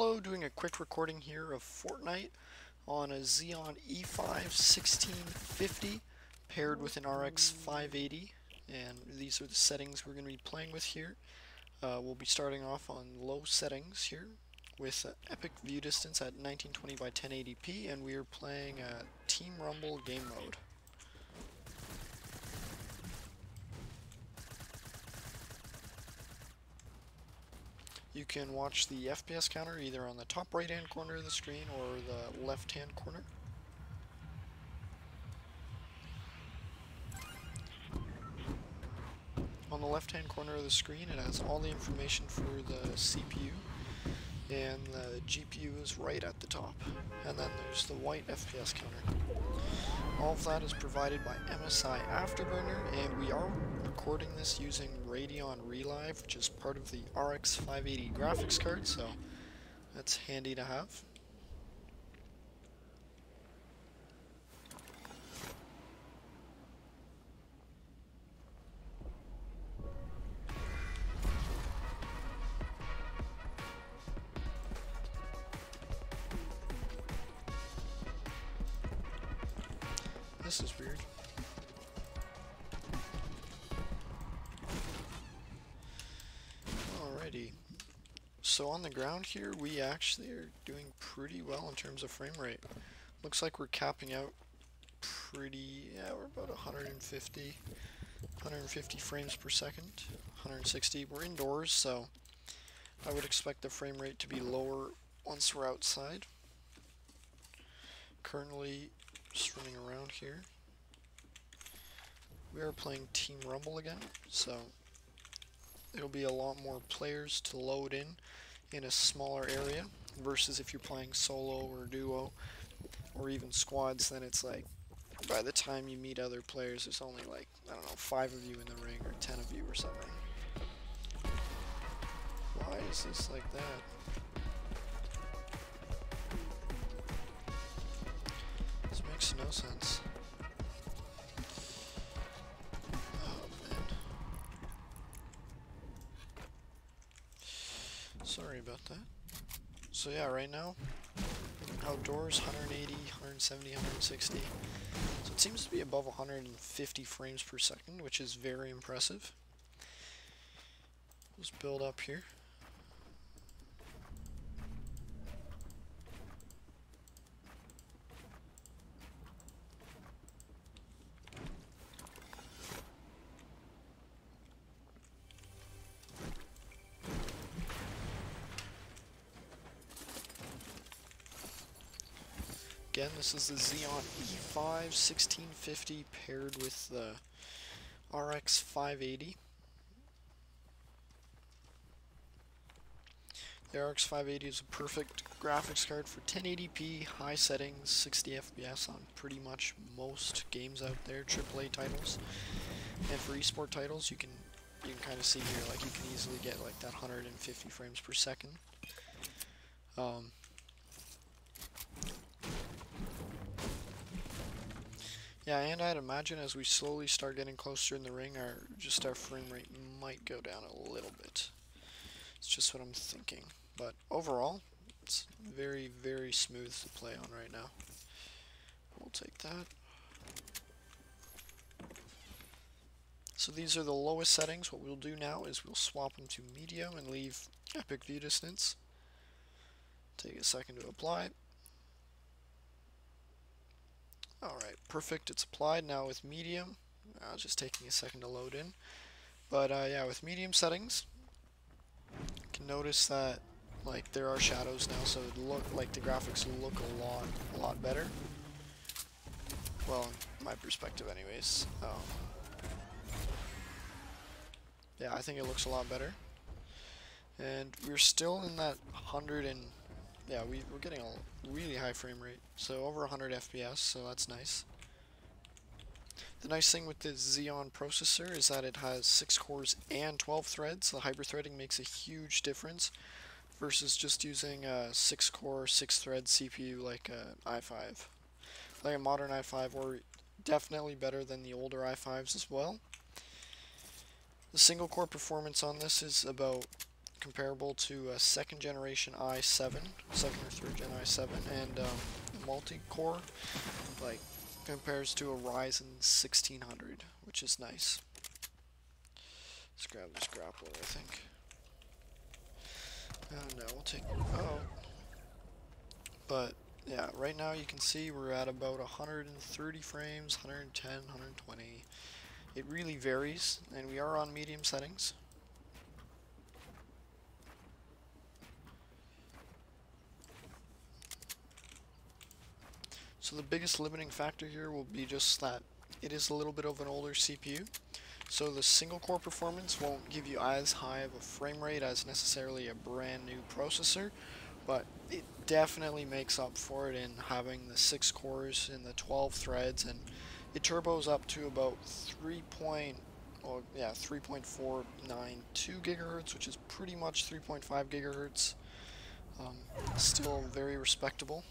Hello, doing a quick recording here of Fortnite on a Xeon E5 1650 paired with an RX 580, and these are the settings we're going to be playing with here. We'll be starting off on low settings here with epic view distance at 1920 by 1080p, and we are playing Team Rumble game mode. You can watch the FPS counter either on the top right hand corner of the screen or the left hand corner. On the left hand corner of the screen it has all the information for the CPU, and the GPU is right at the top, and then there's the white FPS counter. All of that is provided by MSI Afterburner, and we are recording this using Radeon Relive, which is part of the RX 580 graphics card, so that's handy to have. This is weird. Alrighty. So on the ground here, we actually are doing pretty well in terms of frame rate. Looks like we're capping out we're about 150 frames per second, 160. We're indoors, so I would expect the frame rate to be lower once we're outside. Currently, just running around here. We are playing Team Rumble again, so it'll be a lot more players to load in a smaller area, versus if you're playing solo or duo or even squads, then it's like by the time you meet other players there's only like, I don't know, 5 of you in the ring or 10 of you or something. Why is this like that? This makes no sense. Oh man. Sorry about that. So yeah, right now, outdoors 180, 170, 160. So it seems to be above 150 frames per second, which is very impressive. Let's build up here. Again, this is the Xeon E5 1650 paired with the RX 580. The RX 580 is a perfect graphics card for 1080p, high settings, 60 FPS on pretty much most games out there, AAA titles. And for esport titles, you can kind of see here, like you can easily get like that 150 frames per second. Yeah, and I'd imagine as we slowly start getting closer in the ring, our frame rate might go down a little bit. It's just what I'm thinking. But overall, it's very, very smooth to play on right now. We'll take that. So these are the lowest settings. What we'll do now is we'll swap them to medium and leave epic view distance. Take a second to apply. Alright, perfect, it's applied. Now with medium, just taking a second to load in. But yeah, with medium settings, you can notice that like there are shadows now, so it look like the graphics look a lot better. Well, in my perspective anyways. Yeah, I think it looks a lot better. And we're still in that 100 and yeah, we're getting a really high frame rate, so over 100 FPS, so that's nice. The nice thing with the Xeon processor is that it has 6 cores and 12 threads. The hyper-threading makes a huge difference versus just using a 6-core, 6-thread CPU like an i5. Like a modern i5, or definitely better than the older i5s as well. The single core performance on this is about comparable to a second generation i7, second or third gen i7, and multi-core, like, compares to a Ryzen 1600, which is nice. Let's grab this grappler, I think. No, we'll take, oh. But, yeah, right now you can see we're at about 130 frames, 110, 120. It really varies, and we are on medium settings. So the biggest limiting factor here will be just that it is a little bit of an older CPU. So the single core performance won't give you as high of a frame rate as necessarily a brand new processor, but it definitely makes up for it in having the 6 cores and the 12 threads, and it turbos up to about 3.492 gigahertz, which is pretty much 3.5 gigahertz. Still very respectable.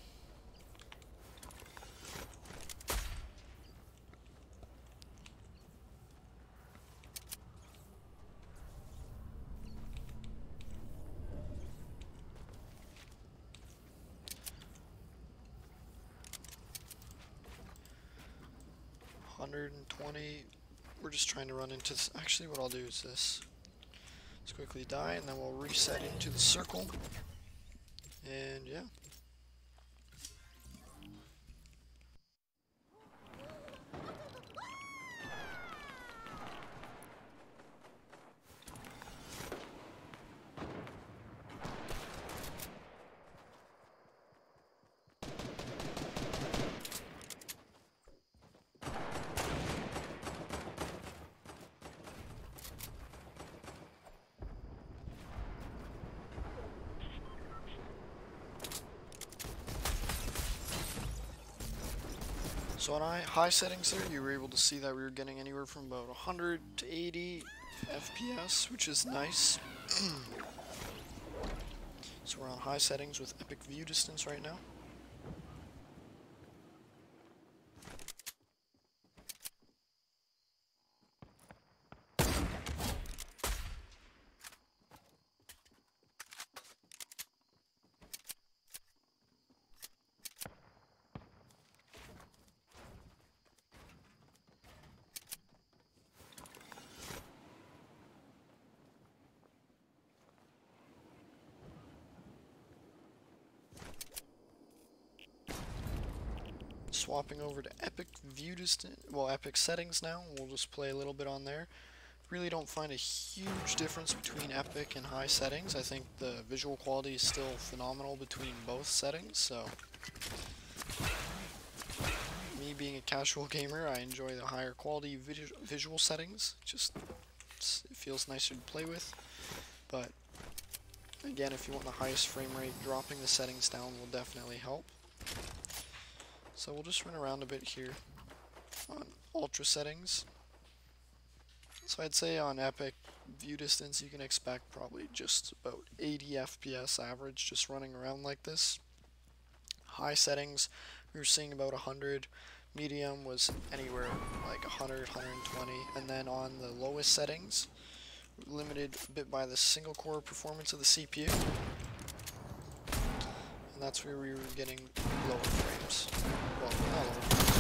We're just trying to run into this. Actually, what I'll do is this. Let's quickly die, and then we'll reset into the circle. And yeah. So on high settings there, you were able to see that we were getting anywhere from about 100 to 80 FPS, which is nice. So we're on high settings with epic view distance right now. Swapping over to epic view distance, well, epic settings now. We'll just play a little bit on there. Really don't find a huge difference between epic and high settings. I think the visual quality is still phenomenal between both settings, so me being a casual gamer, I enjoy the higher quality visual settings. Just it feels nicer to play with. But again, if you want the highest frame rate, dropping the settings down will definitely help. So we'll just run around a bit here on ultra settings. So I'd say on epic view distance you can expect probably just about 80 FPS average just running around like this. High settings we were seeing about 100, medium was anywhere like 100, 120, and then on the lowest settings, limited a bit by the single core performance of the CPU. And that's where we were getting lower frames. Well, not lower frames.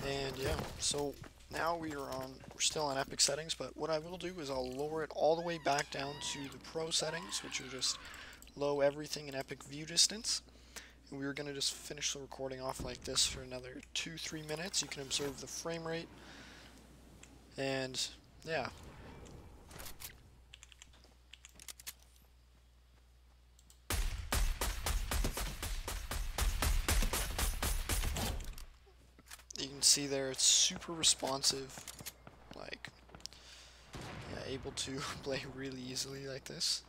And yeah, so now we're still on epic settings, but what I will do is I'll lower it all the way back down to the pro settings, which are just low everything in epic view distance. We were going to just finish the recording off like this for another 2-3 minutes. You can observe the frame rate. And yeah. You can see there it's super responsive. Like, yeah, able to play really easily like this.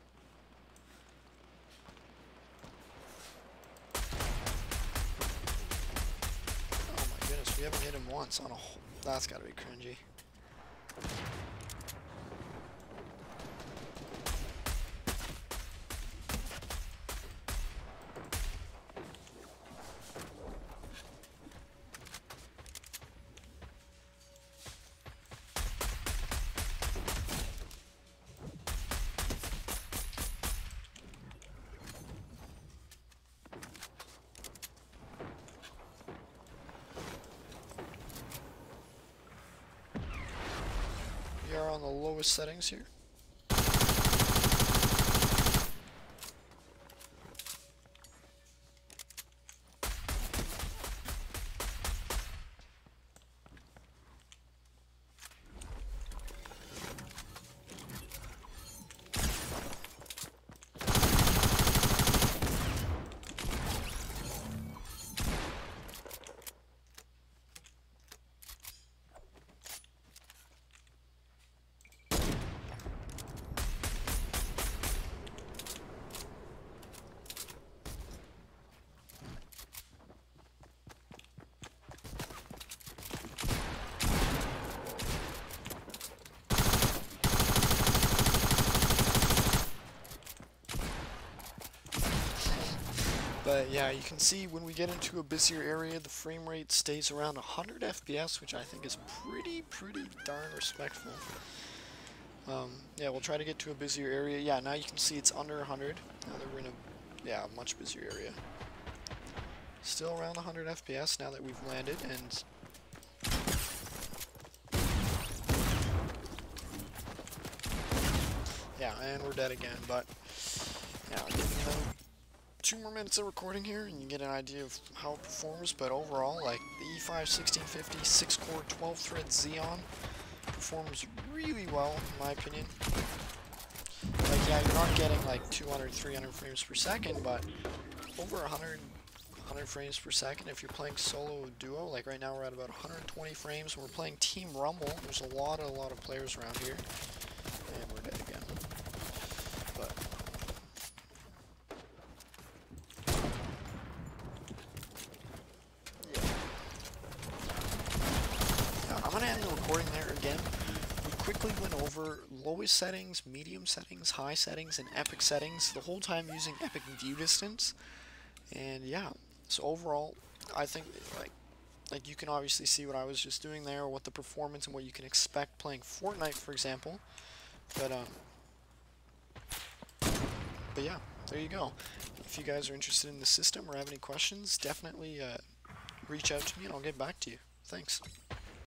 We haven't hit him once on a whole. That's gotta be cringy. lowest settings here. But yeah, you can see when we get into a busier area, the frame rate stays around 100 FPS, which I think is pretty darn respectful. Yeah, we'll try to get to a busier area. Yeah, now you can see it's under 100. Now that we're in a much busier area. Still around 100 FPS now that we've landed, and yeah, and we're dead again. But yeah, I'll give you 2 more minutes of recording here, and you get an idea of how it performs. But overall, like the E5 1650 6-core 12-thread Xeon performs really well, in my opinion. Like, yeah, you're not getting like 200, 300 frames per second, but over 100 frames per second if you're playing solo or duo. Like right now we're at about 120 frames. We're playing Team Rumble. There's a lot of players around here, and we're dead again. But yeah, I'm gonna end the recording there again. We quickly went over lowest settings, medium settings, high settings, and epic settings, the whole time using epic view distance. And yeah, so overall, I think like you can obviously see what I was just doing there, what the performance and what you can expect playing Fortnite, for example. But yeah, there you go. If you guys are interested in the system or have any questions, definitely reach out to me and I'll get back to you. Thanks.